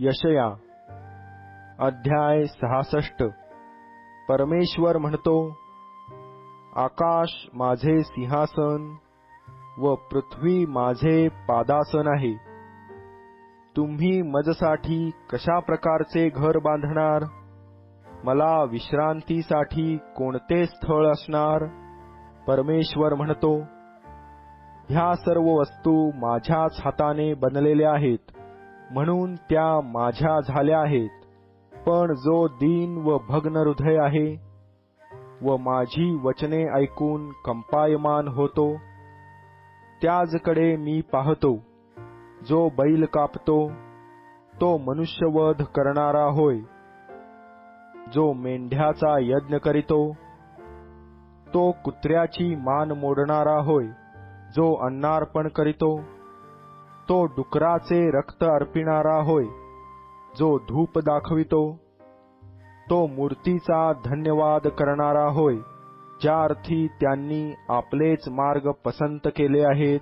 यशया अध्याय 66। परमेश्वर म्हणतो, आकाश माझे सिंहासन व पृथ्वी माझे पादासन आहे. तुम्ही मजसाठी कशा प्रकारचे घर बांधणार? मला विश्रांतीसाठी कोणते स्थळ असणार? परमेश्वर म्हणतो, ह्या सर्व वस्तू माझ्याच हाताने बनलेल्या आहेत, म्हणून त्या माझ्या झाल्या आहेत. पण जो दीन व भग्न हृदय आहे व माझी वचने ऐकून कंपायमान होतो, त्याचकडे मी पाहतो. जो बैल कापतो तो मनुष्यवध करणारा होय, जो मेंढ्याचा यज्ञ करीतो तो कुत्र्याची मान मोडणारा होय, जो अन्नार्पण करीतो तो डुकराचे रक्त अर्पिणारा होय, जो धूप दाखवितो तो मूर्तीचा धन्यवाद करणारा होय, ज्या अर्थी त्यांनी आपलेच मार्ग पसंत केले आहेत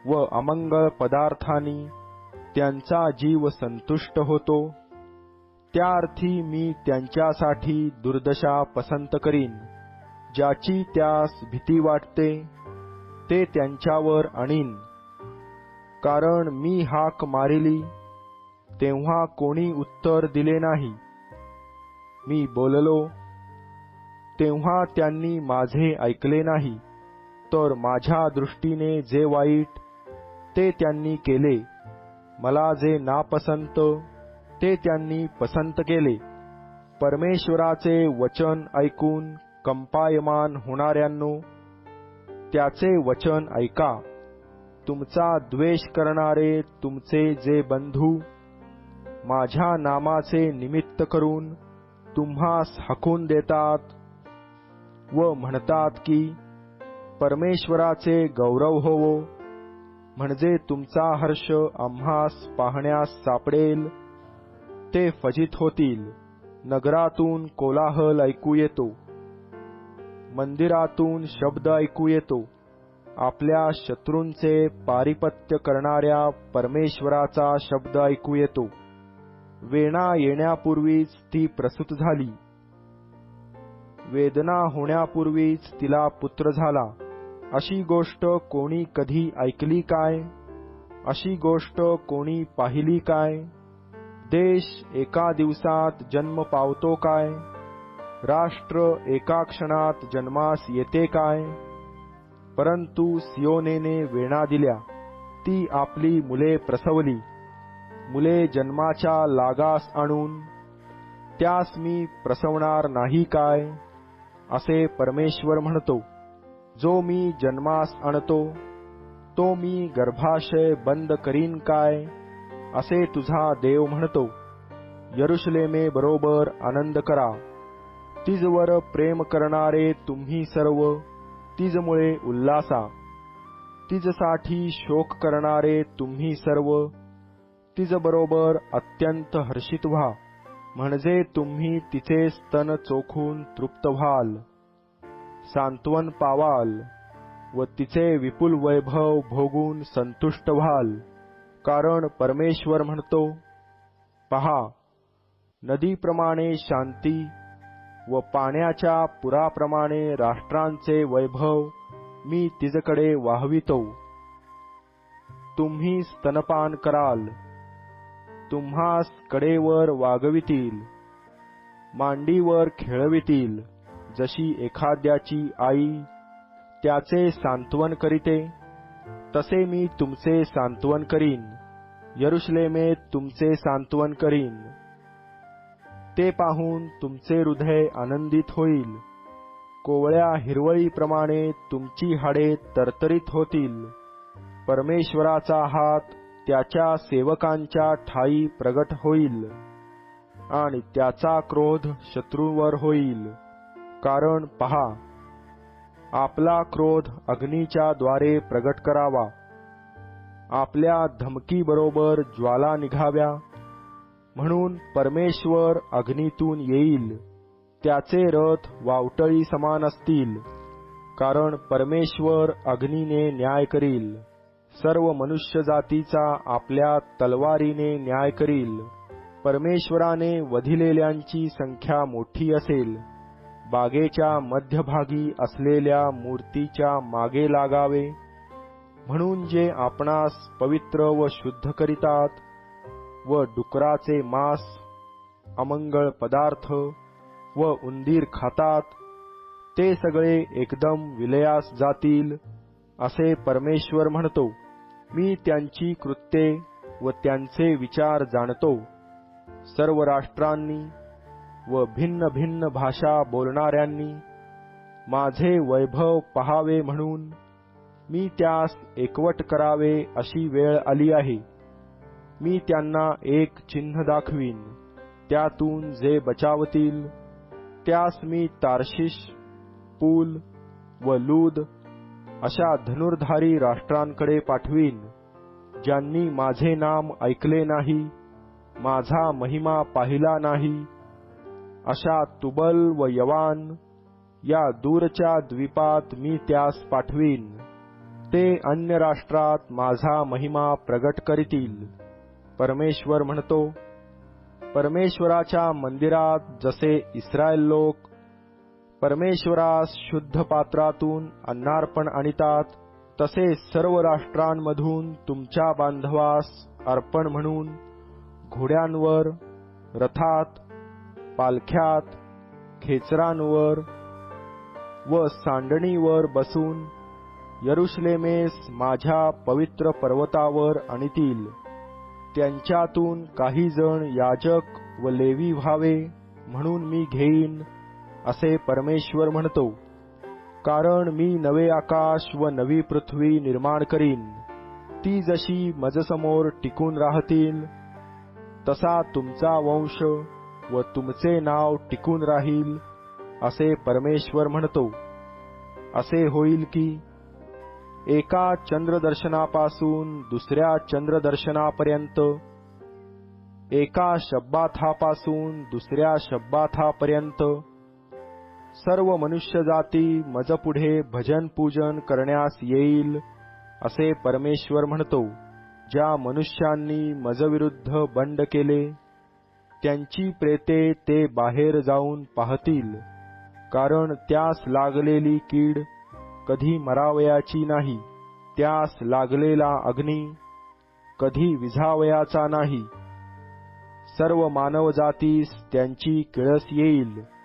व अमंगळ पदार्थांनी त्यांचा जीव संतुष्ट होतो, त्या अर्थी मी त्यांच्यासाठी दुर्दशा पसंत करीन. ज्याची त्यास भीती वाटते ते त्यांच्यावर आणीन. कारण मी हाक मारिली तेव्हा कोणी उत्तर दिले नाही. मी बोललो तेव्हा त्यांनी माझे ऐकले नाही. तर माझ्या दृष्टीने जे वाईट ते त्यांनी केले, मला जे नापसंत ते त्यांनी पसंत केले. परमेश्वराचे वचन ऐकून कंपायमान होणाऱ्यांनो, त्याचे वचन ऐका. तुमचा द्वेष करणारे तुमचे जे बंधू माझ्या नामाचे निमित्त करून तुम्हास हाकून देतात व म्हणतात की परमेश्वराचे गौरव होवो, म्हणजे तुमचा हर्ष आम्हास पाहण्यास सापडेल, ते फजित होतील. नगरातून कोलाहल ऐकू येतो, मंदिरातून शब्द ऐकू येतो. आपल्या शत्रूंचे पारिपत्य करणाऱ्या परमेश्वराचा शब्द ऐकू येतो. वेणा येण्यापूर्वीच ती प्रसूत झाली, वेदना होण्यापूर्वीच तिला पुत्र झाला. अशी गोष्ट कोणी कधी ऐकली काय? अशी गोष्ट कोणी पाहिली काय? देश एका दिवसात जन्म पावतो काय? राष्ट्र एका क्षणात जन्मास येते काय? परंतु सियोनेने वेणा दिल्या, ती आपली मुले प्रसवली. मुले जन्माच्या लागास आणून त्यास मी प्रसवणार नाही काय? असे परमेश्वर म्हणतो. जो मी जन्मास आणतो तो मी गर्भाशय बंद करीन काय? असे तुझा देव म्हणतो. यरुशलेमे बरोबर आनंद करा. तिजवर प्रेम करणारे तुम्ही सर्व तिजमुळे उल्हासा. तिजसाठी शोक करणारे तुम्ही सर्व तिजबरोबर अत्यंत हर्षित व्हा, म्हणजे तुम्ही तिचे स्तन चोखून तृप्त व्हाल, सांत्वन पावाल व तिचे विपुल वैभव भोगून संतुष्ट व्हाल. कारण परमेश्वर म्हणतो, पहा, नदीप्रमाणे शांती व पाण्याच्या पुराप्रमाणे राष्ट्रांचे वैभव मी तिजकडे वाहवितो. तुम्ही स्तनपान कराल, तुम्हास कडेवर वागवितील, मांडीवर खेळवितील. जशी एखाद्याची आई त्याचे सांत्वन करीते, तसे मी तुमचे सांत्वन करीन. यरुशलेमे तुमचे सांत्वन करीन. ते पाहून तुमचे हृदय आनंदित होईल. कोवळ्या हिरवळीप्रमाणे तुमची हाडे तरतरीत होतील. परमेश्वराचा हात त्याच्या सेवकांच्या ठायी प्रगट होईल आणि त्याचा क्रोध शत्रूंवर होईल. कारण पहा, आपला क्रोध अग्नीच्या द्वारे प्रगट करावा, आपल्या धमकीबरोबर ज्वाला निघाव्या. म्हणून परमेश्वर अग्नीतून येईल, त्याचे रथ वावटळी समान असतील. कारण परमेश्वर अग्नीने न्याय करील. सर्व मनुष्य जातीचा आपल्या तलवारीने न्याय करील. परमेश्वराने वधिलेल्यांची संख्या मोठी असेल. बागेच्या मध्यभागी असलेल्या मूर्तीच्या मागे लागावे, म्हणून जे आपणास पवित्र व शुद्ध करीतात व डुकराचे मांस, अमंगळ पदार्थ व उंदीर खातात, ते सगळे एकदम विलयास जातील, असे परमेश्वर म्हणतो. मी त्यांची कृत्ये व त्यांचे विचार जाणतो. सर्व राष्ट्रांनी व भिन्न भिन्न भाषा बोलणाऱ्यांनी माझे वैभव पहावे म्हणून मी त्यास एकवट करावे अशी वेळ आली आहे. मी त्यांना एक चिन्ह दाखवीन. त्यातून जे बचावतील त्यास मी तार्शिश, पूल व लूद अशा धनुर्धारी राष्ट्रांकडे पाठवीन, ज्यांनी माझे नाम ऐकले नाही, माझा महिमा पाहिला नाही. अशा तुबल व यवान या दूरच्या द्वीपात मी त्यास पाठवीन. ते अन्य राष्ट्रात माझा महिमा प्रगट करीतील. परमेश्वर म्हणतो. परमेश्वराच्या मंदिरात जसे इस्रायल लोक परमेश्वरास शुद्ध पात्रातून अन्नार्पण आणतात, तसे सर्व राष्ट्रांमधून तुमच्या बांधवास अर्पण म्हणून घोड्यांवर, रथात, पालख्यात, खेचरांवर व सांडणीवर बसून यरुशलेमेस माझ्या पवित्र पर्वतावर आणतील. त्यांच्यातून काही जण याजक व लेवी व्हावे म्हणून मी घेईन, असे परमेश्वर म्हणतो. कारण मी नवे आकाश व नवी पृथ्वी निर्माण करीन. ती जशी मजसमोर टिकून राहतील, तसा तुमचा वंश व तुमचे नाव टिकून राहील, असे परमेश्वर म्हणतो. असे होईल की एका चंद्रदर्शनापासून दुसऱ्या चंद्रदर्शनापर्यंत, एका शब्बाथापासून दुसऱ्या शब्बाथापर्यंत सर्व मनुष्यजाती मजपुढे भजन पूजन करण्यास येईल, असे परमेश्वर म्हणतो. ज्या मनुष्यांनी मजविरुद्ध बंड केले, त्यांची प्रेते ते बाहेर जाऊन पाहतील. कारण त्यास लागलेली कीड कधी मरावयाची नाही, त्यास लागलेला अग्नी कधी विझावयाचा नाही. सर्व मानवजातीस त्यांची किळस येईल.